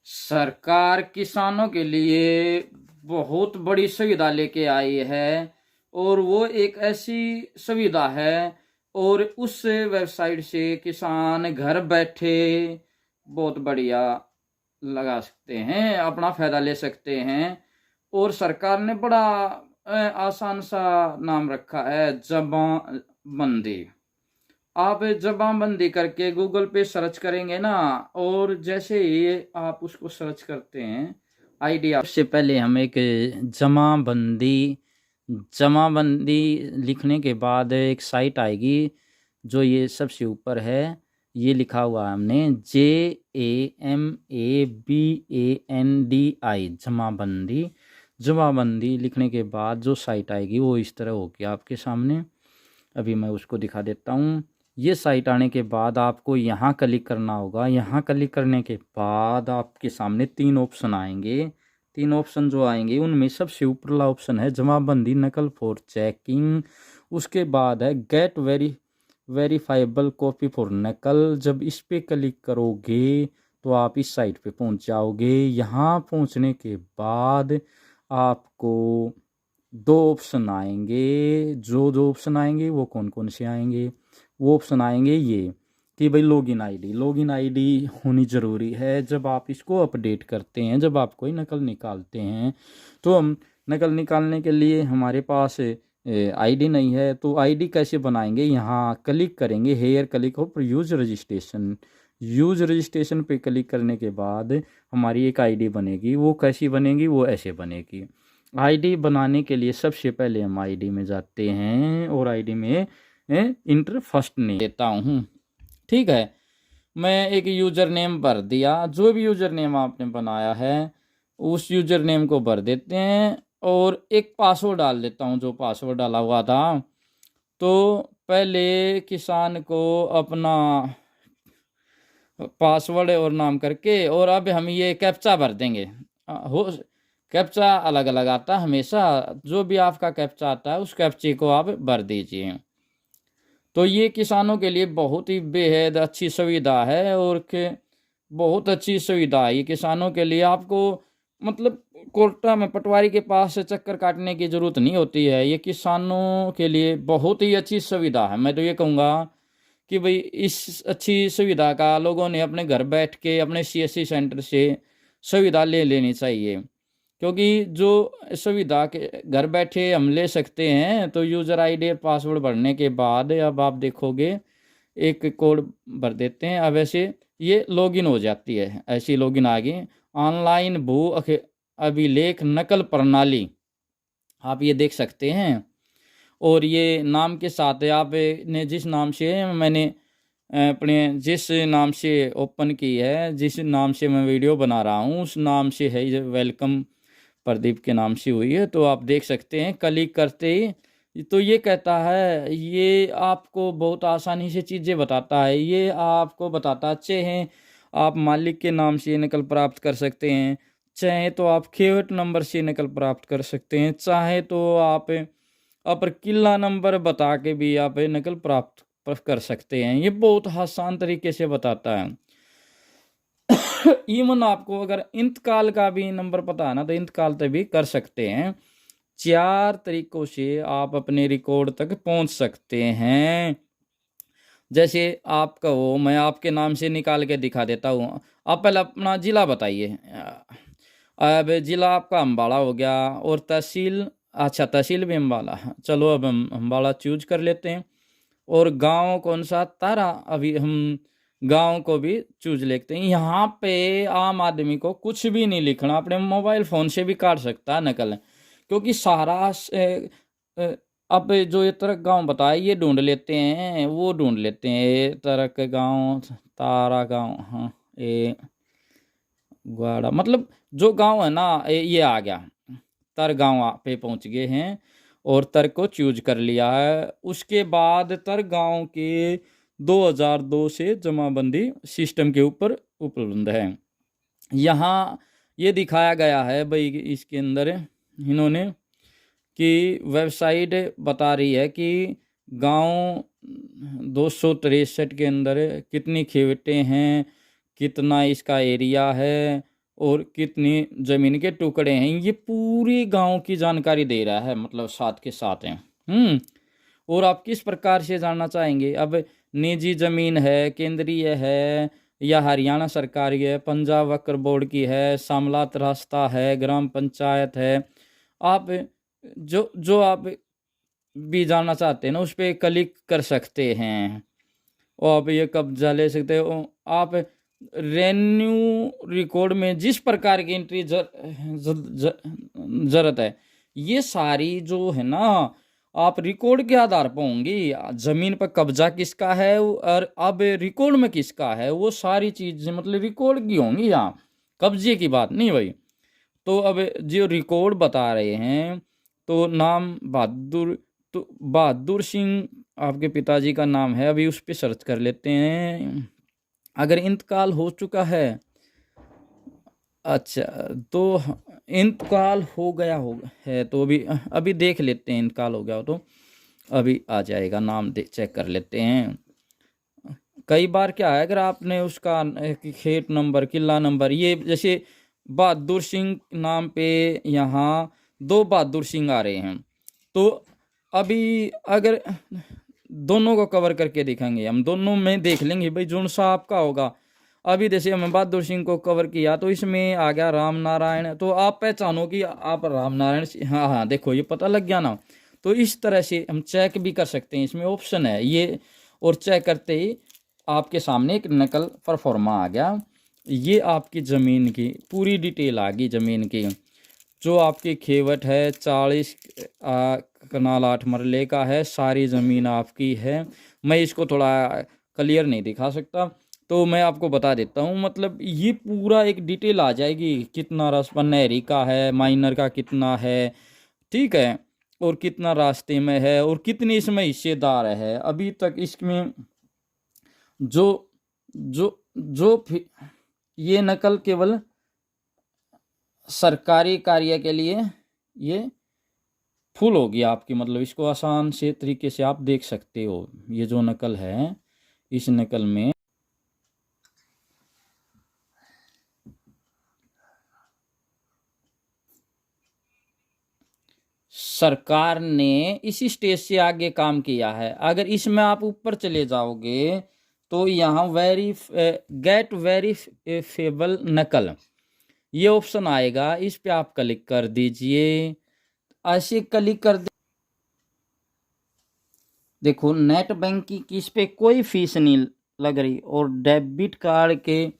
सरकार किसानों के लिए बहुत बड़ी सुविधा लेके आई है और वो एक ऐसी सुविधा है और उस वेबसाइट से किसान घर बैठे बहुत बढ़िया लगा सकते हैं, अपना फायदा ले सकते हैं। और सरकार ने बड़ा आसान सा नाम रखा है, जमाबंदी। आप जबानबंदी करके गूगल पे सर्च करेंगे ना, और जैसे ही आप उसको सर्च करते हैं आइडिया से पहले हम एक जमाबंदी जमाबंदी लिखने के बाद एक साइट आएगी जो ये सबसे ऊपर है। ये लिखा हुआ है हमने JAMABANDI जमाबंदी। जमाबंदी लिखने के बाद जो साइट आएगी वो इस तरह होगी आपके सामने। अभी मैं उसको दिखा देता हूँ। ये साइट आने के बाद आपको यहाँ क्लिक करना होगा। यहाँ क्लिक करने के बाद आपके सामने 3 ऑप्शन आएंगे। 3 ऑप्शन जो आएंगे उनमें सबसे ऊपरला ऑप्शन है जमाबंदी नकल फॉर चेकिंग। उसके बाद है गेट वेरीफाइबल कॉपी फॉर नकल। जब इस पे क्लिक करोगे तो आप इस साइट पे पहुंच जाओगे। यहाँ पहुंचने के बाद आपको 2 ऑप्शन आएंगे। जो 2 ऑप्शन आएंगे वो कौन कौन से आएंगे? वो ऑप्शन आएंगे ये कि भाई लॉगिन आईडी होनी ज़रूरी है। जब आप इसको अपडेट करते हैं, जब आप कोई नकल निकालते हैं, तो हम नकल निकालने के लिए हमारे पास आईडी नहीं है तो आईडी कैसे बनाएंगे? यहाँ क्लिक करेंगे, हेयर क्लिक हो यूज़ रजिस्ट्रेशन पे क्लिक करने के बाद हमारी एक आईडी बनेगी। वो कैसी बनेगी? वो ऐसे बनेगी। आईडी बनाने के लिए सबसे पहले हम आईडी में जाते हैं और आईडी में इंटर फर्स्ट नेम देता हूँ। ठीक है, मैं एक यूज़र नेम भर दिया। जो भी यूज़र नेम आपने बनाया है उस यूज़र नेम को भर देते हैं और एक पासवर्ड डाल देता हूँ जो पासवर्ड डाला हुआ था। तो पहले किसान को अपना पासवर्ड और नाम करके, और अब हम ये कैप्चा भर देंगे। हो कैप्चा अलग अलग आता है हमेशा। जो भी आपका कैप्चा आता है उस कैप्चे को आप भर दीजिए। तो ये किसानों के लिए बहुत ही बेहद अच्छी सुविधा है और के बहुत अच्छी सुविधा है ये किसानों के लिए। आपको मतलब कोर्टा में पटवारी के पास से चक्कर काटने की ज़रूरत नहीं होती है। ये किसानों के लिए बहुत ही अच्छी सुविधा है। मैं तो ये कहूँगा कि भाई इस अच्छी सुविधा का लोगों ने अपने घर बैठ के अपने CSC सेंटर से सुविधा ले लेनी चाहिए, क्योंकि जो सुविधा के घर बैठे हम ले सकते हैं। तो यूज़र आईडी पासवर्ड भरने के बाद अब आप देखोगे एक कोड भर देते हैं। अब ऐसे ये लॉगिन हो जाती है। ऐसी लॉगिन आ गई, ऑनलाइन भू अभिलेख नकल प्रणाली, आप ये देख सकते हैं। और ये नाम के साथ है, आप ने जिस नाम से मैंने अपने जिस नाम से ओपन की है, जिस नाम से मैं वीडियो बना रहा हूँ उस नाम से है, ये वेलकम प्रदीप के नाम से हुई है। तो आप देख सकते हैं क्लिक करते ही तो ये कहता है, ये आपको बहुत आसानी से चीज़ें बताता है। ये आपको बताता अच्छे हैं आप मालिक के नाम से नकल प्राप्त कर सकते हैं, चाहे तो आप खेवट नंबर से नकल प्राप्त कर सकते हैं, चाहे तो आप अपर किला नंबर बता के भी आप नकल प्राप्त कर सकते हैं। ये बहुत आसान तरीके से बताता है। इवन आपको अगर इंतकाल का भी नंबर पता है ना तो इंतकाल तक भी कर सकते हैं। 4 तरीकों से आप अपने रिकॉर्ड तक पहुंच सकते हैं। जैसे आप कहो, मैं आपके नाम से निकाल के दिखा देता हूँ। आप पहले अपना ज़िला बताइए। अब ज़िला आपका अम्बाड़ा हो गया और तहसील, अच्छा तहसील भी अम्बाड़ा, चलो अब हम अम्बाड़ा चूज कर लेते हैं। और गांव कौन सा? तारा। अभी हम गांव को भी चूज लेते हैं। यहाँ पे आम आदमी को कुछ भी नहीं लिखना, अपने मोबाइल फ़ोन से भी काट सकता है नकल, क्योंकि सारा अब जो ये तरक गांव बताया ये ढूंढ लेते हैं, वो ढूंढ लेते हैं। ये तरक गांव, तारा गांव, हाँ ये ग्वाड़ा, मतलब जो गांव है ना ये आ गया। तर गांव पे पहुंच गए हैं और तर को चूज कर लिया है। उसके बाद तर गांव के 2002 से जमाबंदी सिस्टम के ऊपर उपलब्ध है। यहाँ ये दिखाया गया है भाई, इसके अंदर इन्होंने कि वेबसाइट बता रही है कि गांव 263 के अंदर कितनी खेवटें हैं, कितना इसका एरिया है और कितनी ज़मीन के टुकड़े हैं, ये पूरी गांव की जानकारी दे रहा है, मतलब साथ के साथ है। और आप किस प्रकार से जानना चाहेंगे? अब निजी ज़मीन है, केंद्रीय है, या हरियाणा सरकार की है, पंजाब वक्फ बोर्ड की है, शामलात रास्ता है, ग्राम पंचायत है, आप जो जो आप भी जानना चाहते हैं ना, उस पर क्लिक कर सकते हैं और आप ये कब्जा ले सकते हो। आप रेन्यू रिकॉर्ड में जिस प्रकार की एंट्री जरूरत है, ये सारी जो है ना, आप रिकॉर्ड के आधार पर होंगी। जमीन पर कब्जा किसका है और अब रिकॉर्ड में किसका है, वो सारी चीजें मतलब रिकॉर्ड की होंगी, यहाँ कब्जे की बात नहीं भाई। तो अब जो रिकॉर्ड बता रहे हैं, तो नाम बहादुर, तो बहादुर सिंह आपके पिताजी का नाम है। अभी उस पर सर्च कर लेते हैं। अगर इंतकाल हो चुका है, अच्छा, तो इंतकाल हो गया है तो अभी अभी देख लेते हैं, इंतकाल हो गया हो तो अभी आ जाएगा नाम, चेक कर लेते हैं। कई बार क्या है, अगर आपने उसका खेत नंबर, किला नंबर, ये जैसे बहादुर सिंह नाम पे यहाँ 2 बहादुर सिंह आ रहे हैं, तो अभी अगर दोनों को कवर करके दिखाएंगे, हम दोनों में देख लेंगे भाई जोन सा आपका होगा। अभी जैसे हमने बहादुर सिंह को कवर किया तो इसमें आ गया राम नारायण, तो आप पहचानो कि आप राम नारायण, हाँ हाँ देखो ये पता लग गया ना। तो इस तरह से हम चेक भी कर सकते हैं, इसमें ऑप्शन है ये। और चेक करते ही आपके सामने एक नकल परफॉर्मा आ गया। ये आपकी ज़मीन की पूरी डिटेल आ गई, ज़मीन की जो आपकी खेवट है 40 कनाल 8 मरले का है, सारी ज़मीन आपकी है। मैं इसको थोड़ा क्लियर नहीं दिखा सकता, तो मैं आपको बता देता हूँ। मतलब ये पूरा एक डिटेल आ जाएगी, कितना रस्म नहरी का है, माइनर का कितना है, ठीक है, और कितना रास्ते में है, और कितने इसमें हिस्सेदार है अभी तक इसमें। जो जो जो ये नकल केवल सरकारी कार्य के लिए ये फुल होगी आपकी, मतलब इसको आसान से तरीके से आप देख सकते हो। ये जो नकल है, इस नकल में सरकार ने इसी स्टेज से आगे काम किया है। अगर इसमें आप ऊपर चले जाओगे तो यहाँ गेट वेरीफेबल नकल, ये ऑप्शन आएगा, इस पे आप क्लिक कर दीजिए। ऐसे क्लिक कर देखो, नेट बैंकिंग की इस पे कोई फीस नहीं लग रही, और डेबिट कार्ड के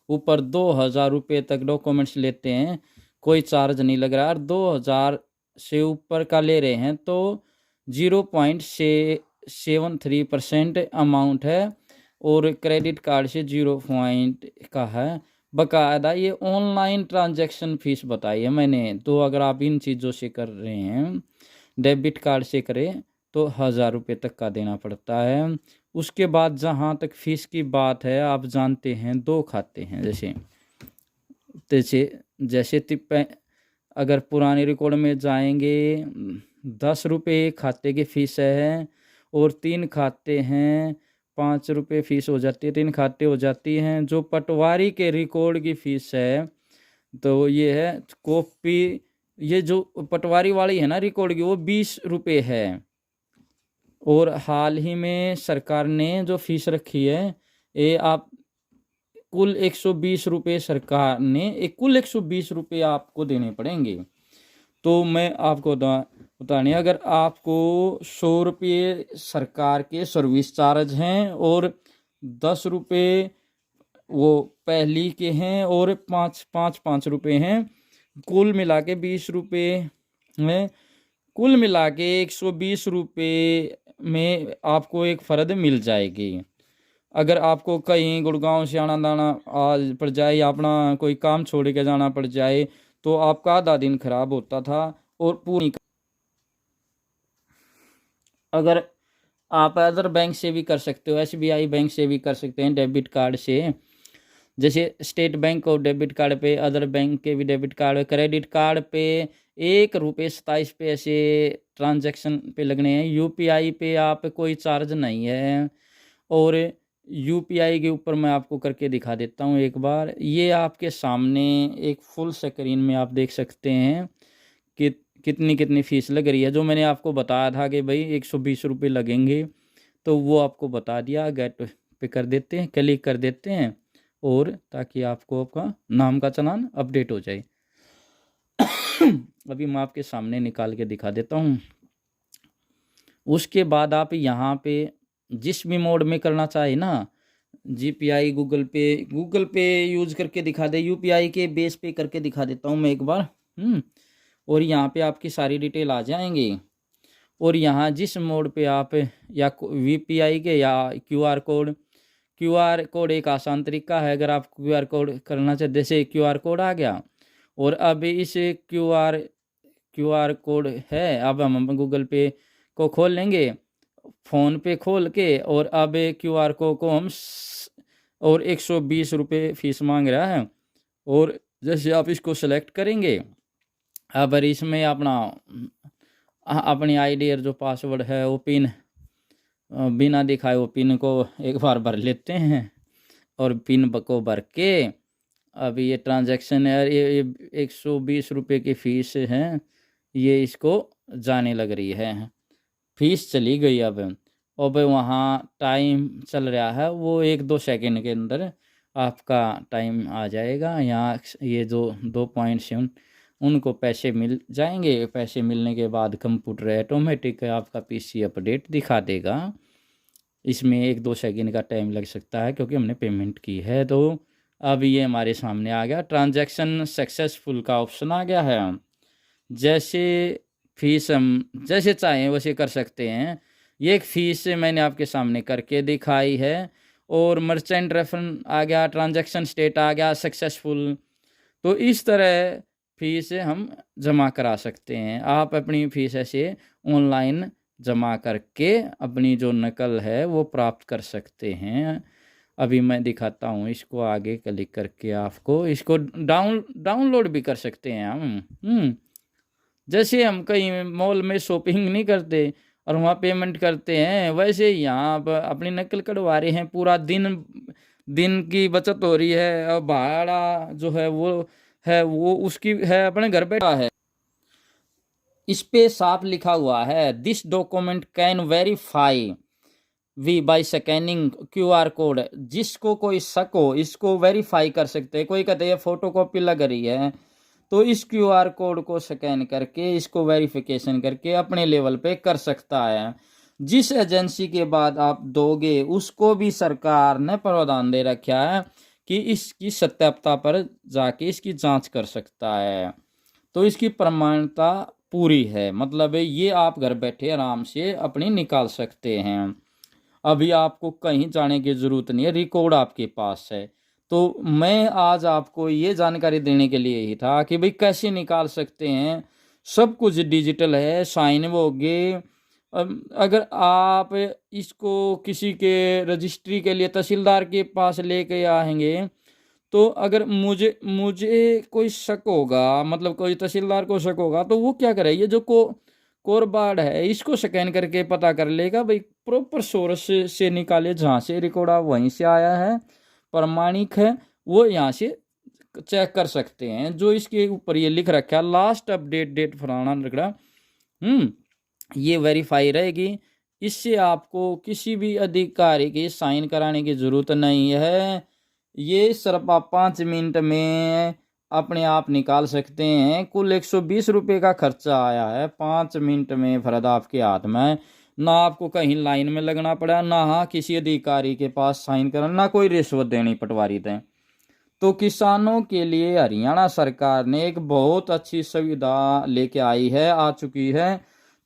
ऊपर 2,000 रुपये तक डॉक्यूमेंट्स लेते हैं, कोई चार्ज नहीं लग रहा। और 2,000 से ऊपर का ले रहे हैं तो 0.73% अमाउंट है, और क्रेडिट कार्ड से 0 का है। बकायदा ये ऑनलाइन ट्रांजैक्शन फीस बताई है मैंने। तो अगर आप इन चीज़ों से कर रहे हैं, डेबिट कार्ड से करें, तो 1,000 रुपये तक का देना पड़ता है। उसके बाद जहाँ तक फीस की बात है, आप जानते हैं 2 खाते हैं, जैसे जैसे जैसे अगर पुराने रिकॉर्ड में जाएंगे 10 रुपये खाते की फीस है, और 3 खाते हैं 5 रुपये फीस हो जाती है, 3 खाते हो जाती हैं। जो पटवारी के रिकॉर्ड की फीस है, तो ये है कॉपी, ये जो पटवारी वाली है ना रिकॉर्ड की, वो 20 रुपये है। और हाल ही में सरकार ने जो फीस रखी है, ये आप कुल 120 रुपये, सरकार ने कुल 120 रुपये आपको देने पड़ेंगे। तो मैं आपको बताने, अगर आपको 100 रुपये सरकार के सर्विस चार्ज हैं, और 10 रुपये वो पहली के हैं, और 5 रुपये हैं, कुल मिला के 20 रुपये हैं। कुल मिला के 120 रुपये में आपको एक फ़र्द मिल जाएगी। अगर आपको कहीं गुड़गांव से आना जाना आज पड़ जाए, या अपना कोई काम छोड़ के जाना पड़ जाए, तो आपका आधा दिन खराब होता था। और पूरी, अगर आप अदर बैंक से भी कर सकते हो, SBI बैंक से भी कर सकते हैं डेबिट कार्ड से। जैसे स्टेट बैंक और डेबिट कार्ड पे, अदर बैंक के भी डेबिट कार्ड, क्रेडिट कार्ड पे 1 रुपये 27 पैसे ट्रांजैक्शन पे लगने हैं। UPI पे आप कोई चार्ज नहीं है। और यूपीआई के ऊपर मैं आपको करके दिखा देता हूँ एक बार। ये आपके सामने एक फुल स्क्रीन में आप देख सकते हैं कि कितनी फ़ीस लग रही है। जो मैंने आपको बताया था कि भाई 120 रुपये लगेंगे, तो वो आपको बता दिया। गेट पे कर देते हैं, क्लिक कर देते हैं, और ताकि आपको आपका नाम का चालान अपडेट हो जाए। अभी मैं आपके सामने निकाल के दिखा देता हूँ। उसके बाद आप यहाँ पे जिस भी मोड में करना चाहे ना, जीपीआई, गूगल पे यूज करके दिखा दे, यूपीआई के बेस पे करके दिखा देता हूँ मैं एक बार। और यहाँ पे आपकी सारी डिटेल आ जाएंगी। और यहाँ जिस मोड पे आप या वीपीआई के या क्यूआर कोड एक आसान तरीका है। अगर आप क्यूआर कोड करना चाहते, जैसे क्यूआर कोड आ गया, और अब इस क्यूआर कोड है, अब हम गूगल पे को खोल लेंगे, फ़ोन पे खोल के, और अब क्यूआर कोड को हम और 120 रुपये फ़ीस मांग रहा है। और जैसे आप इसको सेलेक्ट करेंगे, अब इसमें अपनी आईडी और जो पासवर्ड है वो पिन बिना दिखाए वो पिन को एक बार भर लेते हैं। और पिन को भर के अब ये ट्रांजैक्शन है, ये 120 रुपये की फ़ीस है, ये इसको जाने लग रही है, फीस चली गई। अब वहाँ टाइम चल रहा है, वो 1-2 सेकंड के अंदर आपका टाइम आ जाएगा। यहाँ ये जो 2 पॉइंट्स हैं उनको पैसे मिल जाएंगे। पैसे मिलने के बाद कंप्यूटर ऑटोमेटिक आपका पीसी अपडेट दिखा देगा। इसमें 1-2 सेकंड का टाइम लग सकता है क्योंकि हमने पेमेंट की है। तो अब ये हमारे सामने आ गया, ट्रांजैक्शन सक्सेसफुल का ऑप्शन आ गया है। जैसे फीस हम जैसे चाहें वैसे कर सकते हैं। ये एक फ़ीस मैंने आपके सामने करके दिखाई है। और मर्चेंट रेफरेंस आ गया, ट्रांजैक्शन स्टेट आ गया सक्सेसफुल। तो इस तरह फ़ीस हम जमा करा सकते हैं। आप अपनी फ़ीस ऐसे ऑनलाइन जमा करके अपनी जो नकल है वो प्राप्त कर सकते हैं। अभी मैं दिखाता हूँ, इसको आगे क्लिक करके आपको इसको डाउनलोड भी कर सकते हैं हम। जैसे हम कहीं मॉल में शॉपिंग नहीं करते और वहाँ पेमेंट करते हैं, वैसे यहाँ पर अपनी नकल कढ़वा रहे हैं। पूरा दिन की बचत हो रही है। और भाड़ा जो है वो उसकी है, अपने घर बैठा है। इस पे साफ लिखा हुआ है, this document can verify we by scanning QR code. जिसको कोई शक हो इसको वेरीफाई कर सकते हैं। कोई कहते हैं फोटो कॉपी लग रही है, तो इस क्यूआर कोड को स्कैन करके इसको वेरिफिकेशन करके अपने लेवल पे कर सकता है। जिस एजेंसी के बाद आप दोगे उसको भी सरकार ने प्रावधान दे रखा है कि इसकी सत्यापता पर जाके इसकी जांच कर सकता है। तो इसकी प्रमाणिकता पूरी है, मतलब ये आप घर बैठे आराम से अपनी निकाल सकते हैं। अभी आपको कहीं जाने की ज़रूरत नहीं है, रिकॉर्ड आपके पास है। तो मैं आज आपको ये जानकारी देने के लिए ही था कि भाई कैसे निकाल सकते हैं। सब कुछ डिजिटल है, साइन हो गए। अगर आप इसको किसी के रजिस्ट्री के लिए तहसीलदार के पास लेके आएंगे, तो अगर मुझे कोई शक होगा, मतलब कोई तहसीलदार को शक होगा, तो वो क्या करे, ये जो कोर बार्ड है इसको स्कैन करके पता कर लेगा भाई, प्रॉपर सोर्स से निकाले, जहाँ से रिकॉर्ड वहीं से आया है, प्रमाणिक है, वो यहाँ से चेक कर सकते हैं। जो इसके ऊपर ये लिख रखा है, लास्ट अपडेट डेट फलाना रगड़ा, ये वेरीफाई रहेगी। इससे आपको किसी भी अधिकारी की साइन कराने की ज़रूरत नहीं है। ये सिर्फ आप 5 मिनट में अपने आप निकाल सकते हैं। कुल 120 रुपये का खर्चा आया है, 5 मिनट में फर्द आपके हाथ में। ना आपको कहीं लाइन में लगना पड़ा, ना किसी अधिकारी के पास साइन करना, ना कोई रिश्वत देनी पटवारी दें। तो किसानों के लिए हरियाणा सरकार ने एक बहुत अच्छी सुविधा लेके आ चुकी है।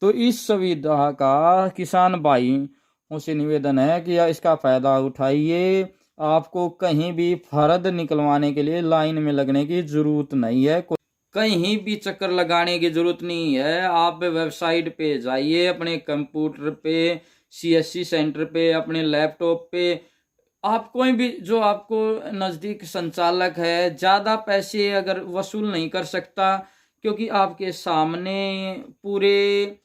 तो इस सुविधा का किसान भाइयों से निवेदन है कि इसका फ़ायदा उठाइए। आपको कहीं भी फर्द निकलवाने के लिए लाइन में लगने की ज़रूरत नहीं है, कहीं भी चक्कर लगाने की ज़रूरत नहीं है। आप वेबसाइट पे जाइए, अपने कंप्यूटर पे, सीएससी सेंटर पे, अपने लैपटॉप पे, आप कोई भी जो आपको नज़दीक संचालक है, ज़्यादा पैसे अगर वसूल नहीं कर सकता, क्योंकि आपके सामने पूरे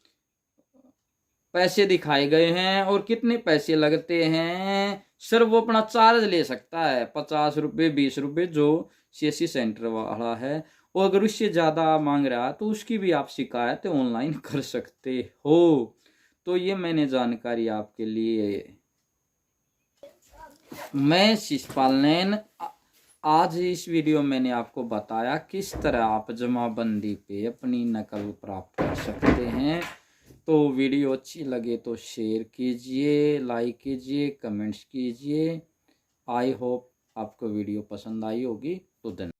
पैसे दिखाए गए हैं और कितने पैसे लगते हैं सर वो अपना चार्ज ले सकता है 50 रुपये 20 रुपये जो CSC सेंटर वाला है। और अगर उससे ज़्यादा मांग रहा है तो उसकी भी आप शिकायत ऑनलाइन कर सकते हो। तो ये मैंने जानकारी आपके लिए। मैं शिषपाल नैन। आज इस वीडियो में मैंने आपको बताया किस तरह आप जमाबंदी पे अपनी नकल प्राप्त कर सकते हैं। तो वीडियो अच्छी लगे तो शेयर कीजिए, लाइक कीजिए, कमेंट्स कीजिए। आई होप आपको वीडियो पसंद आई होगी। तो धन्यवाद।